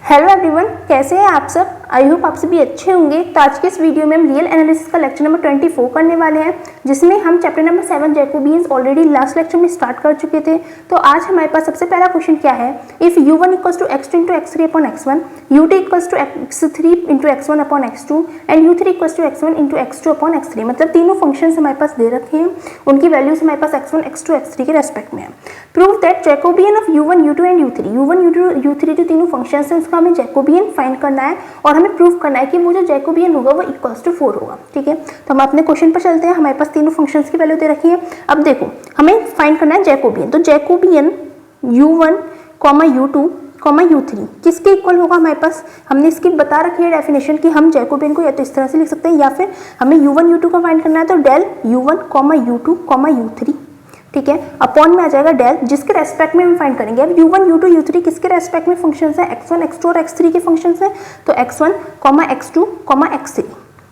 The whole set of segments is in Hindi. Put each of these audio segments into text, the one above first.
हेलो एवरीवन, कैसे हैं आप सब। आई होप आप सभी अच्छे होंगे। तो आज के इस वीडियो में हम रियल एनालिसिस का लेक्चर नंबर 24 करने वाले हैं, जिसमें हम chapter number 7 Jacobians already last lecture में स्टार्ट कर चुके थे। तो आज हमारे पास सबसे पहला क्वेश्चन क्या है, if u1 equals to x2 into x3 upon x1, u2 equals to x3 into x1 upon x2 and u3 equals to x1 into x2 upon x3। मतलब तीनों फंक्शन हमारे पास दे रखे हैं, उनकी वैल्यूज हमारे पास x1 x2 x3 के रेस्पेक्ट में है। Prove that Jacobian of u1 u2 and u3, u1 u2 u3 जो तीनों फंक्शंस हैं उसका हमें जैकोबियन फाइंड करना है और हमें प्रूव करना है कि वो जो जैकोबियन होगा वो इक्वल्स टू 4 होगा। ठीक है, तो हम अपने क्वेश्चन पर चलते हैं। हमारे पास तीनों फंक्शंस की वैल्यू दे रखी है। अब देखो हमें फाइंड करना है जैकोबियन। तो जैकोबियन u1, u2, u3 किसके इक्वल होगा हमारे पास, हमने इसकी बता रखी है डेफिनेशन कि हम जैकोबियन को या तो इस तरह से लिख सकते हैं या फिर हमें u1 u2 का फाइंड करना है तो डेल u1, u2, u3, ठीक है, अपॉन में आ जाएगा डेल जिसके रेस्पेक्ट में हम फाइंड करेंगे। अब u1 u2 u3 किसके रेस्पेक्ट में फंक्शंस है, x1 x2 और x3 के फंक्शंस हैं, तो x1, x2, x3।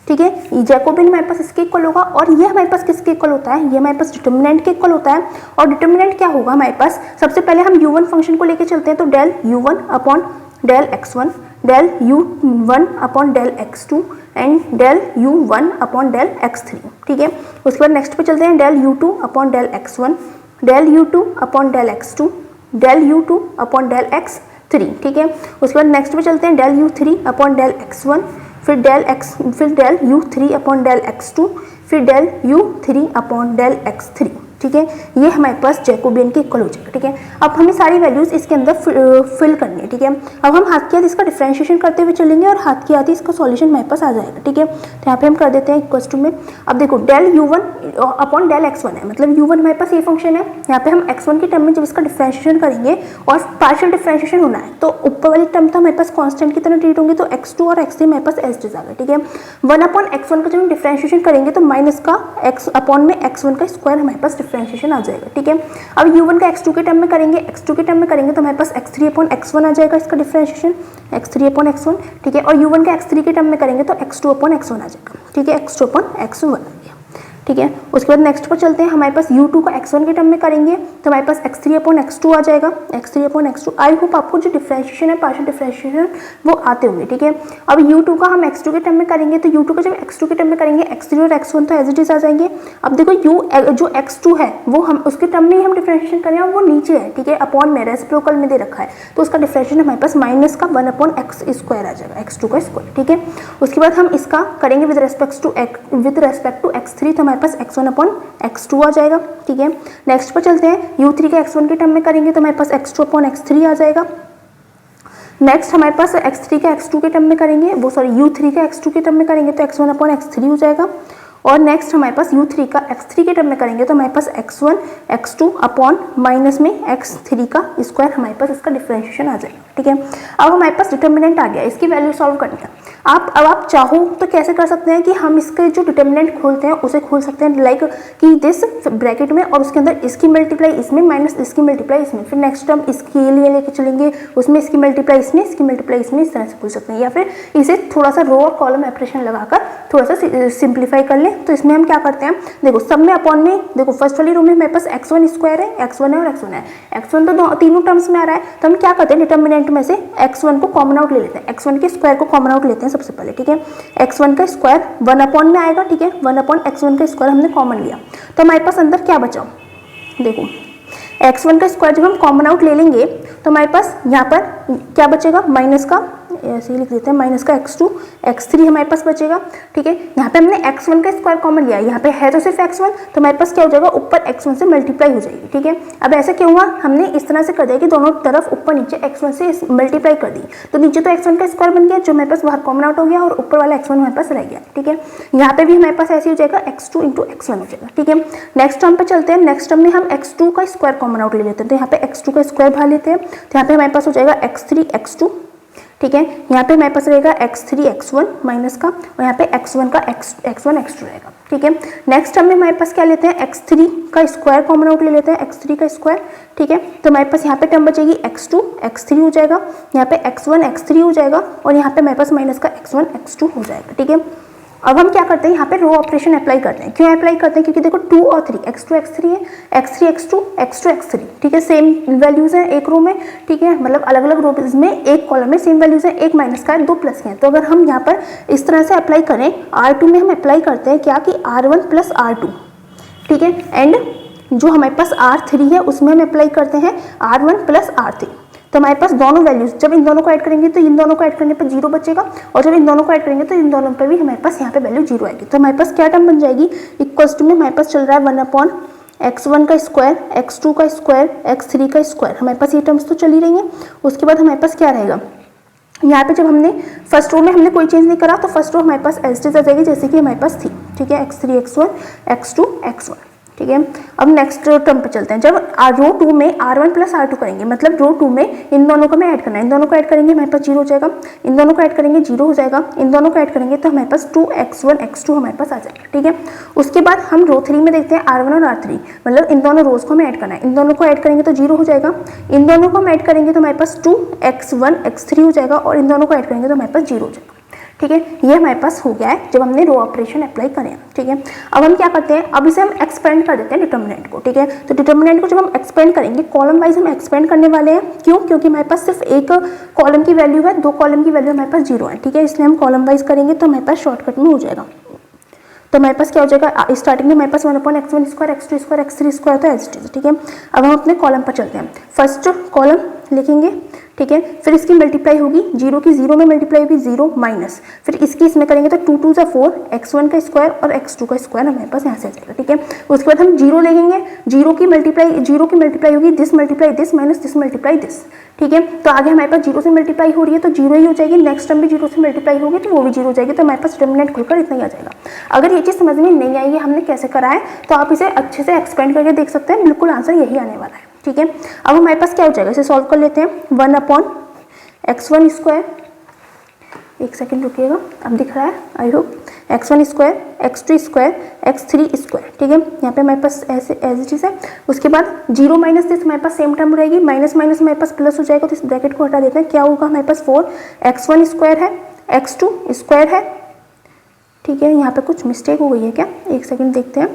ठीक है, ये जैकोबियन हमारे पास इसके इक्वल होगा। और ये हमारे पास किसके इक्वल होता है, ये हमारे पास डिटर्मिनेंट के इक्वल होता है। और डिटर्मिनेंट क्या होगा हमारे पास, सबसे पहले हम u1 फंक्शन को लेके चलते हैं, तो del u1 upon del x1, del u1 upon del x2 and del u1 upon del x3। ठीक है, उसके बाद नेक्स्ट पे चलते हैं, del u2 upon del x1, del u2 upon del x2, del u2 upon del x3। ठीक है, उसके बाद नेक्स्ट पे चलते हैं, del u3 upon del x1, फिर del u3 upon del x2, फिर del u3 upon del x3। ठीक है, ये हमारे पास जैकोबियन के इक्वल हो जाएगा। ठीक है, अब हमें सारी वैल्यूज इसके अंदर फिल करनी है। ठीक है, अब हम हाथ के हाथ इसका डिफरेंशिएशन करते हुए चलेंगे और हाथ के हाथ ही इसका सॉल्यूशन हमारे पास आ जाएगा। ठीक है, तो यहाँ पे हम कर देते हैं इक्वल्स टू में। अब देखो del u1 upon del x1 है, मतलब u1 हमारे पास ये फंक्शन है। यहाँ पे हम x1 की टर्म में जब इसका डिफरेंशिएशन करेंगे और पार्शियल डिफरेंशिएशन होना है तो ऊपर वाली टर्म तो हमारे पास कॉन्स्टेंट की तरह ट्रीट होंगे, तो x2 और x3 हमारे पास एज आ गए। ठीक है, 1 अपॉन x1 का जब हम डिफरेंशिएशन करेंगे तो माइनस का x अपॉन में x1 का स्क्वायर हमारे पास डिफरेंशिएशन आ जाएगा। ठीक है, अब u1 का x2 के टर्म में करेंगे, x2 के टर्म में करेंगे तो हमारे पास x3 अपॉन x1 आ जाएगा इसका डिफरेंशिएशन, x3 अपॉन x1। ठीक है, और u1 का x3 के टर्म में करेंगे तो x2 अपॉन x1 आ जाएगा। ठीक है, x2 अपॉन x1 आ गया। ठीक है, उसके बाद नेक्स्ट पर चलते हैं, हमारे पास u2 का x1 के टर्म में करेंगे तो हमारे पास x3 अपॉन x2 आ जाएगा, x3 upon x2। I hope आपको जो डिफरेंशिएशन है पार्शियल डिफरेंशिएशन वो आते होंगे। ठीक है, अब u2 का हम x2 के टर्म में करेंगे तो u2 का जब x2 के टर्म में करेंगे x3 और x1 तो एज इट इज आ जाएंगे। अब देखो जो x2 है वो हम उसके टर्म में ही हम डिफरेंशिएशन करें और वो नीचे है, ठीक है, अपॉन में रेसिप्रोकल में दे रखा है, तो उसका डिफरेंशिएशन हमारे पास माइनस का 1 अपॉन x स्क्वायर आ जाएगा, x2 का स्क्वायर। ठीक है, उसके बाद हम इसका करेंगे विद रेस्पेक्ट टू x3 तो हमारे पास x1 अपॉन x2 आ जाएगा। ठीक है, नेक्स्ट पर चलते हैं, u3 के x1 के टर्म में करेंगे तो हमारे पास x2 अपॉन x3 आ जाएगा। नेक्स्ट हमारे पास x3 के x2 के टर्म में करेंगे, u3 के x2 के टर्म में करेंगे तो x1 अपॉन x3 हो जाएगा। और नेक्स्ट हमारे पास u3 का x3 के टर्म में करेंगे तो हमारे पास x1 x2 अपॉन माइनस में x3 का स्क्वायर हमारे पास इसका डिफरेंशिएशन आ जाएगा। ठीक है, अब हमारे पास डिटर्मिनेंट आ गया, इसकी वैल्यू सॉल्व करनी है। अब आप चाहो तो कैसे कर सकते हैं कि हम इसके जो डिटर्मिनेंट खोलते हैं उसे खोल सकते हैं लाइक कि दिस ब्रैकेट में और उसके अंदर इसकी मल्टीप्लाई इसमें माइनस इसकी मल्टीप्लाई इसमें, फिर नेक्स्ट टर्म इसके लिए लेके चलेंगे उसमें इसकी मल्टीप्लाई इसमें इसकी मल्टीप्लाई इसमें, इस तरह से खोल सकते हैं। या फिर इसे थोड़ा सा रो और कॉलम ऑपरेशन लगाकर थोड़ा सा सिंप्लीफाई कर लें। तो इसमें हम क्या करते हैं, देखो सब में अपॉन में, देखो फर्स्ट वाली रो में हमारे पास x1 स्क्वायर है, x1 है और x1 है, x1 तो तीनों टर्म्स में आ रहा है, तो हम क्या करते हैं डिटर्मिनेंट में से x1 को कॉमन आउट ले लेते हैं, x1 के स्क्वायर को कॉमन आउट लेते हैं सबसे पहले। ठीक है, x1 का स्क्वायर 1 अपॉन में आएगा। ठीक है, 1 अपॉन x1 का स्क्वायर हमने कॉमन लिया तो हमारे पास अंदर क्या बचा, देखो x1 का स्क्वायर जब हम कॉमन आउट ले लेंगे तो हमारे पास यहाँ पर क्या बचेगा, माइनस का, ऐसे ही लिख देते हैं, माइनस का x2 x3 हमारे पास बचेगा। ठीक है, यहाँ पे हमने x1 का स्क्वायर कॉमन लिया, यहाँ पे है तो सिर्फ x1 तो हमारे पास क्या हो जाएगा, ऊपर x1 से मल्टीप्लाई हो जाएगी। ठीक है, अब ऐसा क्यों हुआ, हमने इस तरह से कर दिया कि दोनों तरफ ऊपर नीचे x1 से मल्टीप्लाई कर दी, तो नीचे तो x1 का स्क्वायर बन गया जो हमारे पास बाहर कॉमन आउट हो गया और ऊपर वाला x1 हमारे पास रह गया। ठीक है, यहाँ पे भी हमारे पास ऐसे हो जाएगा x2 इंटू x1 हो जाएगा। ठीक है, नेक्स्ट टर्म पे चलते हैं, नेक्स्ट टर्म में हम x2 का स्क्वायर कॉमन आउट ले लेते हैं, तो यहाँ पे x2 का स्क्वायर बाहर लेते हैं तो यहाँ पे हमारे पास हो जाएगा x3 x2। ठीक है, यहाँ पे हमारे पास रहेगा x3 x1 माइनस का और यहाँ पे x1 का x1 x2 रहेगा। ठीक है, नेक्स्ट टर्म में हमारे पास क्या लेते हैं, x3 का स्क्वायर कॉमन आउट ले लेते हैं, x3 का स्क्वायर। ठीक है, तो हमारे पास यहाँ पे टर्म बचेगी x2 x3 हो जाएगा, यहाँ पे x1 x3 हो जाएगा और यहाँ पे हमारे पास माइनस का x1 x2 हो जाएगा। ठीक है, अब हम क्या करते हैं, यहाँ पे रो ऑपरेशन अप्लाई करते हैं। क्यों अप्लाई करते हैं? क्योंकि देखो 2 और 3, x2 x3 है, x3 x2 x2 x3, ठीक है, सेम वैल्यूज है एक रो में, ठीक है, मतलब अलग अलग रोज में एक कॉलम में सेम वैल्यूज है, एक माइनस का है, 2 प्लस के हैं। तो अगर हम यहाँ पर इस तरह से अप्लाई करें, R2 में हम अप्लाई करते हैं क्या कि R1 प्लस R2, ठीक है, एंड जो हमारे पास R3 है उसमें हम अप्लाई करते हैं R1 प्लस R3। तो हमारे पास दोनों वैल्यूज, जब इन दोनों को ऐड करेंगे तो इन दोनों को ऐड करने पर 0 बचेगा, और जब इन दोनों को ऐड करेंगे तो इन दोनों पे भी हमारे पास यहाँ पे वैल्यू 0 आएगी। तो हमारे पास क्या टर्म बन जाएगी, इक्वल्स टू में हमारे पास चल रहा है 1/x1 का स्क्वायर, x2 का स्क्वायर, x3 का स्क्वायर, हमारे पास ये टर्म्स तो चल ही रही हैं। उसके बाद हमारे पास क्या रहेगा, यहाँ पे जब हमने फर्स्ट रो में हमने कोई चेंज नहीं करा तो फर्स्ट रो हमारे पास एज इट इज आ जाएगी जैसे कि हमारे पास थी, ठीक है, x3 x1 x2 x1, ठीक है। अब नेक्स्ट टर्म पे चलते हैं। जब रो 2 में R1 प्लस R2 करेंगे, मतलब रो 2 में इन दोनों को मैं ऐड करना है, इन दोनों को ऐड करेंगे हमारे पास 0 हो जाएगा, इन दोनों को ऐड करेंगे 0 हो जाएगा, इन दोनों को ऐड करेंगे तो हमारे पास 2x1 x2 हमारे पास आ जाएगा, ठीक है। उसके बाद हम रो 3 में देखते हैं R1 और R3, मतलब इन दोनों रोज को हमें ऐड करना है, इन दोनों को ऐड करेंगे तो 0 हो जाएगा, इन दोनों को हम ऐड करेंगे तो हमारे पास 2x1 x3 हो जाएगा, और इन दोनों को ऐड करेंगे तो हमारे पास 0 हो जाएगा, ठीक है। ये हमारे पास हो गया है जब हमने रो ऑपरेशन अप्लाई करें, ठीक है। अब हम क्या करते हैं, अब इसे हम एक्सपेंड कर देते हैं डिटर्मिनेंट को, ठीक है। तो डिटर्मिनेंट को जब हम एक्सपेंड करेंगे, कॉलम वाइज हम एक्सपेंड करने वाले हैं, क्यों? क्योंकि हमारे पास सिर्फ एक कॉलम की वैल्यू है, 2 कॉलम की वैल्यू हमारे पास 0 है, ठीक है, इसलिए हम कॉलम वाइज करेंगे तो हमारे पास शॉर्टकट में हो जाएगा। तो हमारे पास क्या हो जाएगा, स्टार्टिंग में हमारे पास 1/x1 square, x2 square, x3 square, तो एज इट इज, ठीक है। अब हम अपने कॉलम पर चलते हैं, फर्स्ट कॉलम लिखेंगे, ठीक है, फिर इसकी मल्टीप्लाई होगी, 0 की 0 में मल्टीप्लाई होगी 0 माइनस, फिर इसकी इसमें करेंगे तो 2 2 ज़ा 4, x1 का स्क्वायर और x2 का स्क्वायर हमारे पास यहाँ से आ जाएगा, ठीक है। उसके बाद हम 0 लेंगे, 0 की मल्टीप्लाई होगी this multiply this minus this multiply this, ठीक है। तो आगे हमारे पास 0 से मल्टीप्लाई हो रही है तो 0 ही हो जाएगी, नेक्स्ट टर्म भी 0 से मल्टीप्लाई होगी तो वो भी 0 हो जाएगी, तो हमारे पास डिटर्मिनेंट खुलकर इतना ही आ जाएगा। अगर ये चीज़ समझ में नहीं आई है हमने कैसे करा है तो आप इसे अच्छे से एक्सपेंड करके देख सकते हैं, बिल्कुल आंसर यही आने वाला है, ठीक है। अब हमारे पास क्या हो जाएगा, इसे सॉल्व कर लेते हैं। 1/x1 स्क्वायर, एक सेकेंड रुकिएगा, अब दिख रहा है I hope, x1 square, x2 square, x3 square, ठीक है। यहाँ पे हमारे पास ऐसे एज इट इज है। उसके बाद 0 माइनस दिस हमारे पास सेम टर्म रहेगी, माइनस माइनस हमारे पास प्लस हो जाएगा, तो इस ब्रैकेट को हटा देते हैं, क्या होगा हमारे पास 4x1 स्क्वायर है, x2 स्क्वायर है, ठीक है। यहाँ पे कुछ मिस्टेक हो गई है क्या, एक सेकंड देखते हैं।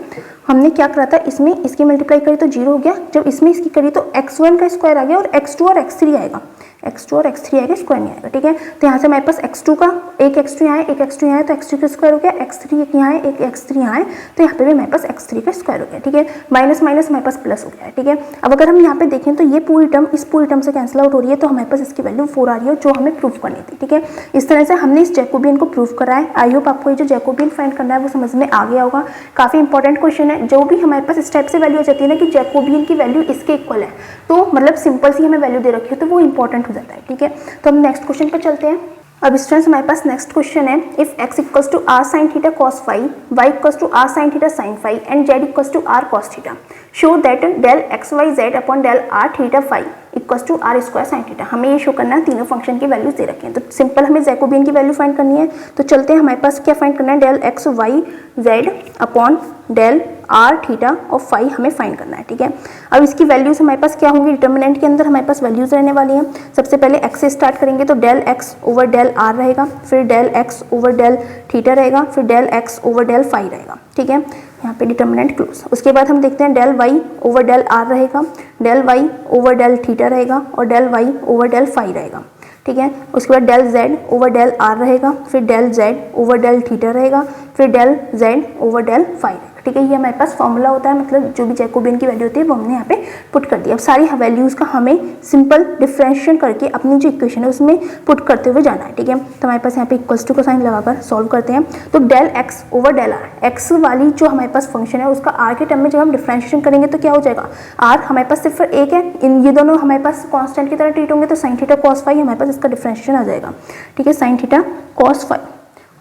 हमने क्या करा था, इसमें इसकी मल्टीप्लाई करी तो 0 हो गया, जब इसमें इसकी करी तो x1 का स्क्वायर आ गया और x2 और x3 आएगा, x2 और x3 आएगा, स्क्वायर नहीं आएगा, ठीक है। तो यहाँ से हमारे पास x2 का एक x2 यहाँ है, एक x2 यहाँ है, तो x2 का स्क्वायर हो गया, x3 एक यहाँ है, एक x3 यहाँ है, तो यहाँ पे भी हमारे पास x3 का स्क्वायर हो गया, ठीक है। माइनस माइनस हमारे पास प्लस हो गया है, ठीक है। अब अगर हम यहाँ पे देखें तो ये पूरी टर्म इस पूरी टर्म से कैंसिल आउट हो रही है, तो हमारे पास इसकी वैल्यू 4 आ रही है जो हमें प्रूफ करनी थी, ठीक है। इस तरह से हमने इस जैकोबियन को प्रूफ करा है। आई होप आपको ये जो जैकोबियन फाइंड करना है वो समझ में आ गया होगा। काफ़ी इंपॉर्टेंट क्वेश्चन है, जो भी हमारे पास इस टाइप से वैल्यू आ जाती है ना कि जैकोबियन की वैल्यू इसके इक्वल है, तो मतलब सिंपल सी हमें वैल्यू दे रखी है तो वो इंपॉर्टेंट हो जाता है, ठीक है। तो हम नेक्स्ट क्वेश्चन पर चलते हैं। अब स्टूडेंट्स हमारे पास नेक्स्ट क्वेश्चन है, if x equals to r sin theta cos phi, y equals to r sin theta sin phi and z equals to r cos theta, show that del x y z upon del r theta phi equals to r square sin theta. हमें ये शो करना है, तीनों फंक्शन की वैल्यूज दे रखे हैं, तो सिंपल हमें जैकोबियन की वैल्यू फाइंड करनी है। तो चलते हैं, हमारे पास क्या फाइंड करना है, del x y z upon del r theta और फाई हमें फाइंड करना है, ठीक है। अब इसकी वैल्यूज हमारे पास क्या होंगी, डिटर्मिनेंट के अंदर हमारे पास वैल्यूज रहने वाली हैं। सबसे पहले x से स्टार्ट करेंगे तो del x over del r रहेगा, फिर del x over del theta रहेगा, फिर del x over del phi रहेगा, ठीक है। यहाँ पे डिटर्मिनेंट क्लोज। उसके बाद हम देखते हैं del y over del r रहेगा, del y over del theta रहेगा और del y over del phi रहेगा, ठीक है। उसके बाद del z over del r रहेगा, फिर del z over del theta रहेगा, फिर del z over del phi रहेगा, ठीक है। ये हमारे पास फॉर्मूला होता है, मतलब जो भी जैकोबियन की वैल्यू होती है वो हमने यहाँ पे पुट कर दिया। अब सारी वैल्यूज़ का हमें सिंपल डिफरेंशिएशन करके अपनी जो इक्वेशन है उसमें पुट करते हुए जाना है, ठीक है। तो हमारे पास यहाँ पे इक्वल्स टू का साइन लगाकर सॉल्व करते हैं। तो del x over del r, x वाली जो हमारे पास फंक्शन है उसका r के टर्म में जब हम डिफरेंशिएशन करेंगे तो क्या हो जाएगा, r हमारे पास सिर्फ एक है, इन ये दोनों हमारे पास कॉन्स्टेंट की तरह ट्रीट होंगे, तो साइन थीटा कॉस फाई हमारे पास इसका डिफरेंशिएशन आ जाएगा, ठीक है, साइन थीटा कॉस फाई।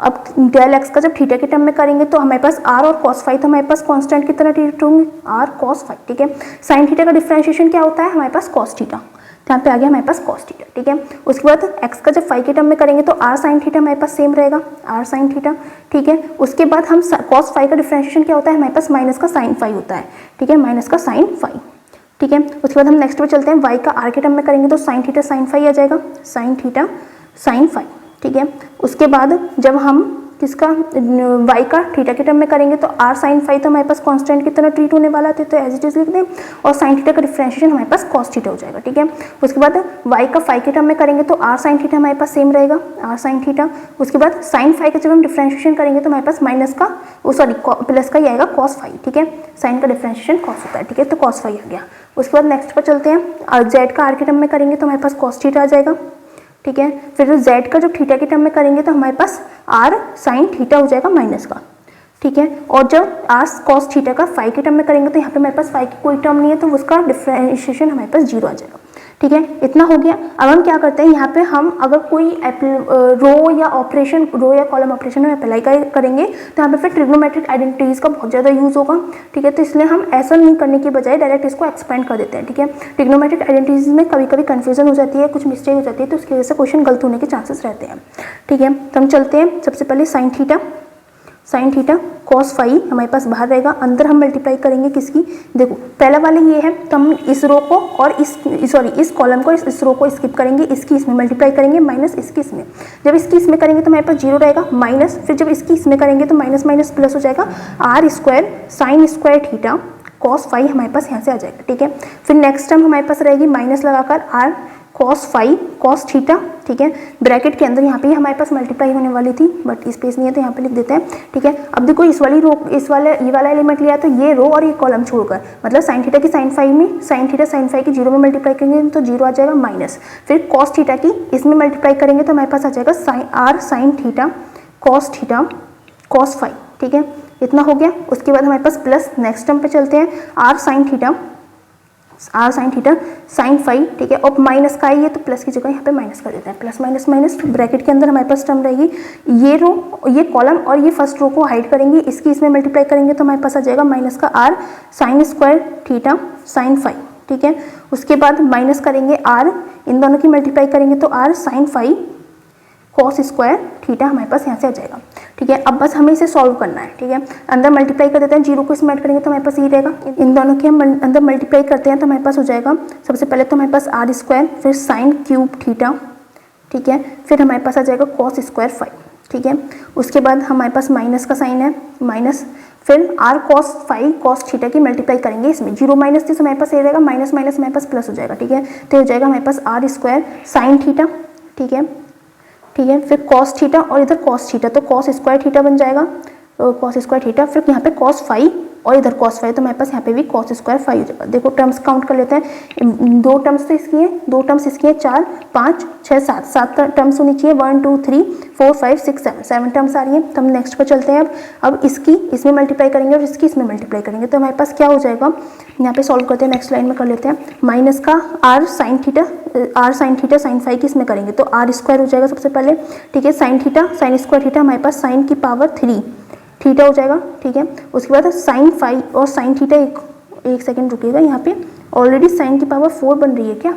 अब डेल एक्स का जब थीटा के टर्म में करेंगे तो हमारे पास आर और कॉस फाई तो हमारे पास कांस्टेंट की तरह ट्रीट होंगे, आर कॉस फाई, ठीक है। साइन थीटा का डिफरेंशिएशन क्या होता है, हमारे पास कॉस थीटा, तो यहाँ पे आ गया हमारे पास कॉस थीटा, ठीक है। उसके बाद एक्स का जब फाई के टर्म में करेंगे तो आर साइन थीटा हमारे पास सेम रहेगा, आर साइन थीटा, ठीक है। उसके बाद हम कॉस फाई का डिफरेंशिएशन क्या होता है, हमारे पास माइनस का साइन फाई होता है, ठीक है, माइनस का साइन फाई, ठीक है। उसके बाद हम नेक्स्ट पे चलते हैं, वाई का आर के टर्म में करेंगे तो साइन थीटा साइन फाई आ जाएगा, साइन थीटा साइन फाई, ठीक है। उसके बाद जब हम किसका, y का थीटा के टर्म में करेंगे तो r sin फाई तो हमारे पास कांस्टेंट की तरह ट्रीट होने वाला था, तो एज इट इज लिख दें, और sin थीटा का डिफरेंशिएशन हमारे पास cos थीटा हो जाएगा, ठीक है। उसके बाद y का फाई के टर्म में करेंगे तो r sin थीटा हमारे पास सेम रहेगा, r sin थीटा। उसके बाद sin फाई का जब हम डिफरेंशिएशन करेंगे तो हमारे पास माइनस का प्लस का ही आएगा cos फाई, ठीक है। sin का डिफरेंशिएशन cos होता है, ठीक है, तो cos फाई आ गया। उसके बाद नेक्स्ट पर चलते हैं, z का r के टर्म में करेंगे तो हमारे पास cos थीटा आ जाएगा, ठीक है। फिर z का जो थीटा के टर्म में करेंगे तो हमारे पास r sin थीटा हो जाएगा माइनस का, ठीक है। और जब r cos थीटा का फाई के टर्म में करेंगे तो यहाँ पे हमारे पास फाई की कोई टर्म नहीं है, तो उसका डिफरेंशिएशन हमारे पास 0 आ जाएगा, ठीक है। इतना हो गया। अब हम क्या करते हैं, यहाँ पे हम अगर कोई रो या कॉलम ऑपरेशन में अप्लाई करेंगे तो यहाँ पे फिर ट्रिग्नोमेट्रिक आइडेंटिटीज का बहुत ज़्यादा यूज होगा, ठीक है। तो इसलिए हम ऐसा नहीं करने की बजाय डायरेक्ट इसको एक्सपेंड कर देते हैं, ठीक है। ट्रिग्नोमेट्रिक आइडेंटिटीज में कभी कभी कन्फ्यूजन हो जाती है, कुछ मिस्टेक हो जाती है, तो उसकी वजह से क्वेश्चन गलत होने के चांसेस रहते हैं, ठीक है। तो हम चलते हैं, सबसे पहले साइन थीटा कॉस फाई हमारे पास बाहर रहेगा, अंदर हम मल्टीप्लाई करेंगे किसकी, देखो पहला वाले ये है, तो हम इस रो को और इस कॉलम को इस रो को स्किप करेंगे, इसकी इसमें मल्टीप्लाई करेंगे माइनस इसकी इसमें। जब इसकी इसमें करेंगे तो हमारे पास 0 रहेगा माइनस, फिर जब इसकी इसमें करेंगे तो माइनस माइनस प्लस हो जाएगा, r square sine square theta cos phi हमारे पास यहाँ से आ जाएगा, ठीक है। फिर नेक्स्ट टर्म हमारे पास रहेगी माइनस लगाकर r cos phi cos theta, ठीक है। ब्रैकेट के अंदर यहाँ पे हमारे पास मल्टीप्लाई होने वाली थी, बट स्पेस नहीं है तो यहाँ पे लिख देते हैं, ठीक है। अब देखो ये वाला एलिमेंट लिया तो ये रो और ये कॉलम छोड़कर, मतलब साइन थीटा की साइन फाई में साइन थीटा साइन फाई की 0 में मल्टीप्लाई करेंगे तो 0 आ जाएगा माइनस, फिर cos थीटा की इसमें मल्टीप्लाई करेंगे तो हमारे पास आ जाएगा r sine theta cos phi, ठीक है। इतना हो गया। उसके बाद हमारे पास प्लस, नेक्स्ट टर्म पे चलते हैं, r sine theta sine phi, ठीक है। और माइनस का है ये, तो प्लस की जगह यहाँ पे माइनस कर देते हैं, प्लस माइनस माइनस, ब्रैकेट के अंदर हमारे पास टर्म रहेगी, ये रो ये कॉलम और ये फर्स्ट रो को हाइड करेंगे, इसकी इसमें मल्टीप्लाई करेंगे तो हमारे पास आ जाएगा माइनस का r sine square theta sine phi, ठीक है। उसके बाद माइनस करेंगे r, इन दोनों की मल्टीप्लाई करेंगे तो r sine phi cos square theta हमारे पास यहाँ से आ जाएगा, ठीक है। अब बस हमें इसे सॉल्व करना है, ठीक है। अंदर मल्टीप्लाई कर देते हैं, 0 को इसमें ऐड करेंगे तो हमारे पास ये रहेगा, इन दोनों के हम अंदर मल्टीप्लाई करते हैं तो हमारे पास हो जाएगा, सबसे पहले तो हमारे पास r स्क्वायर, फिर साइन क्यूब थीटा, ठीक है। फिर हमारे पास आ जाएगा कॉस स्क्वायर फाई, ठीक है। उसके बाद हमारे पास माइनस का साइन है, माइनस, फिर r cos phi cos theta की मल्टीप्लाई करेंगे, इसमें 0 माइनस थी तो हमारे पास ये रहेगा माइनस माइनस हमारे पास प्लस हो जाएगा, ठीक है। तो हो जाएगा हमारे पास r स्क्वायर साइन थीटा, ठीक है, ठीक है। फिर cos थीटा और इधर cos थीटा, तो cos स्क्वायर थीटा बन जाएगा, cos स्क्वायर थीटा, फिर यहाँ पे cos फाई और इधर cos फाई, तो हमारे पास यहाँ पे भी cos स्क्वायर फाई हो जाएगा। देखो टर्म्स काउंट कर लेते हैं, 2 टर्म्स तो इसकी है, 2 टर्म्स इसकी है, 4 5 6 7 टर्म्स होनी चाहिए, 1 2 3 4 5 6 7 टर्म्स आ रही है। तो हम नेक्स्ट पर चलते हैं। अब इसकी इसमें मल्टीप्लाई करेंगे और इसकी इसमें मल्टीप्लाई करेंगे तो हमारे पास क्या हो जाएगा, यहाँ पे सॉल्व करते हैं, नेक्स्ट लाइन में कर लेते हैं। माइनस का r sine theta sine phi की इसमें करेंगे तो r स्क्वायर हो जाएगा सबसे पहले, ठीक है। Sign theta sign square theta हमारे पास साइन की पावर 3 थीटा हो जाएगा, ठीक है। उसके बाद साइन फाई और साइन थीटा, एक सेकेंड रुकिएगा, यहाँ पे ऑलरेडी साइन की पावर 4 बन रही है क्या,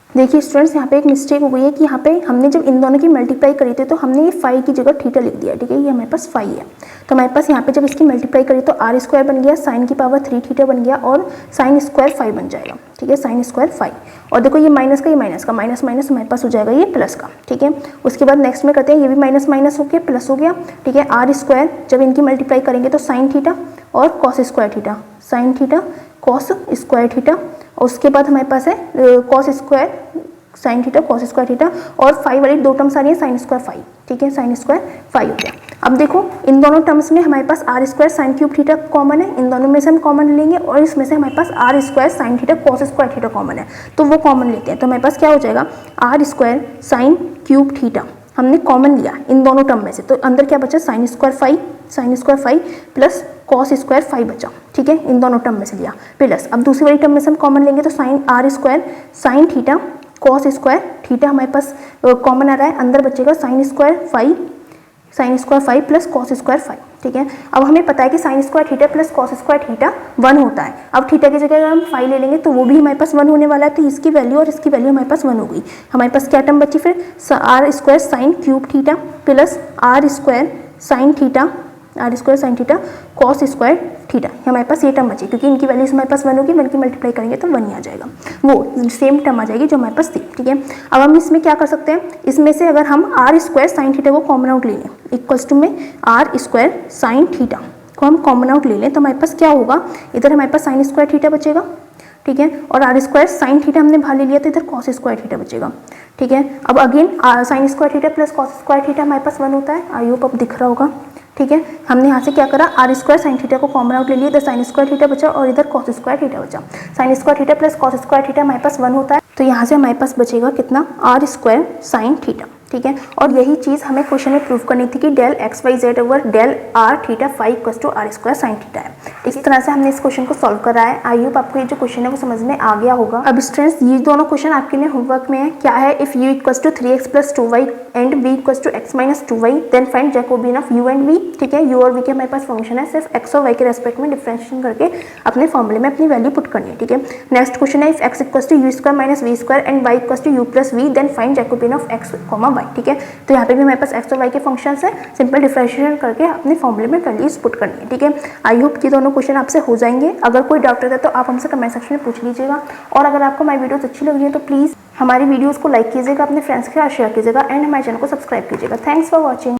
देखिए स्टूडेंट्स यहाँ पे एक मिस्टेक हो गई है कि यहाँ पे हमने जब इन दोनों की मल्टीप्लाई करी थी तो हमने ये फाई की जगह थीटा लिख दिया, ठीक है। ये हमारे पास फाई है, तो हमारे पास यहाँ पे जब इसकी मल्टीप्लाई करी तो r स्क्वायर बन गया, साइन की पावर 3 थीटा बन गया और साइन स्क्वायर फाई बन जाएगा, ठीक है, साइन स्क्वायर फाई। और देखो ये माइनस का, ये माइनस का, माइनस माइनस हमारे पास हो जाएगा ये प्लस का, ठीक है। उसके बाद नेक्स्ट में करते हैं, ये भी माइनस माइनस हो गया प्लस हो गया, ठीक है। r स्क्वायर जब इनकी मल्टीप्लाई करेंगे तो साइन थीटा और cos square theta, sign theta cos square theta, और उसके बाद हमारे पास है cos square sine theta cos square theta, और फाई वाली 2 टर्म्स आ रही है साइन स्क्वायर फाई, ठीक है, साइन स्क्वायर फाई हो गया। अब देखो इन दोनों टर्म्स में हमारे पास r square sine cube theta common है, इन दोनों में से हम कॉमन लेंगे, और इसमें से हमारे पास r square sine theta cos square theta common है, तो वो कॉमन लेते हैं। तो हमारे पास क्या हो जाएगा, r square sine cube theta हमने कॉमन लिया इन दोनों टर्म में से, तो अंदर क्या बचा, sine square phi plus cos square phi बचा, ठीक है, इन दोनों टर्म में से लिया प्लस। अब दूसरी वाली टर्म में से हम कॉमन लेंगे तो sine r square sine theta cos square theta हमारे पास कॉमन आ रहा है, अंदर बचेगा sine square phi plus cos square phi, ठीक है। अब हमें पता है कि sine square theta plus cos square theta 1 होता है। अब थीटा की जगह अगर हम फाई ले लेंगे तो वो भी हमारे पास 1 होने वाला है, तो इसकी वैल्यू और इसकी वैल्यू हमारे पास 1 हो गई। हमारे पास क्या टर्म बची फिर, r square sine cube theta plus r square sine theta cos square theta, हमारे पास ये टर्म बची, क्योंकि इनकी वैल्यूज हमारे पास 1 होगी, 1 की मल्टीप्लाई करेंगे तो 1 ही आ जाएगा, वो सेम टर्म आ जाएगी जो हमारे पास थी, ठीक है। अब हम इसमें क्या कर सकते हैं, इसमें से अगर हम r स्क्वायर साइन थीटा को कॉमन आउट ले लें इक्वल्स टू में आर स्क्वायर साइन थीटा को हम कॉमन आउट ले लें तो हमारे पास क्या होगा, इधर हमारे पास साइन स्क्वायर थीटा बचेगा, ठीक है, और आर स्क्वायर साइन थीटा हमने बाहर ले लिया तो इधर कॉस स्क्वायर थीटा बचेगा, ठीक है। अब again sine square theta plus cos square theta हमारे पास 1 होता है, आई होप अब दिख रहा होगा, ठीक है। हमने यहाँ से क्या करा, आर स्क्वायर साइन थीटा को कॉमन आउट ले लिया, इधर साइन स्क्वायर थीटा बचा और इधर कॉस स्क्वायर थीटा बचा। Sine square theta plus cos square theta हमारे पास 1 होता है, तो यहाँ से हमारे पास बचेगा कितना, आर स्क्वायर साइन थीटा, ठीक है। और यही चीज़ हमें क्वेश्चन में प्रूव करनी थी कि del x y z over del r theta phi equals to r square sine theta है। इस तरह से हमने इस क्वेश्चन को सॉल्व करा है। आई होप आपको ये जो क्वेश्चन है वो समझ में आ गया होगा। अब स्टूडेंट्स ये दोनों क्वेश्चन आपके लिए होमवर्क में है। क्या है, if u equals to 3x plus 2y and v equals to x minus 2y then find Jacobian of u and v, ठीक है। u और v के हमारे पास फंक्शन है, सिर्फ x और y के रेस्पेक्ट में डिफरेंशिएशन करके अपने फॉर्मूले में अपनी वैल्यू पुट करनी है, ठीक है। नेक्स्ट क्वेश्चन है, if x equals to u square minus v square and y equals to u plus v then find Jacobian of x, y, ठीक है। तो यहाँ पे भी हमारे पास x और y के फंक्शंस है, सिंपल डिफरेंशिएशन करके अपने फॉर्मूले में वैल्यूज पुट करनी है, ठीक है। आई होप ये दोनों क्वेश्चन आपसे हो जाएंगे। अगर कोई डाउट रहता है तो आप हमसे कमेंट सेक्शन में पूछ लीजिएगा, और अगर आपको हमारी वीडियोस अच्छी लग रही है तो प्लीज़ हमारी वीडियोस को लाइक कीजिएगा, अपने फ्रेंड्स के साथ शेयर कीजिएगा एंड हमारे चैनल को सब्सक्राइब कीजिएगा। Thanks for watching.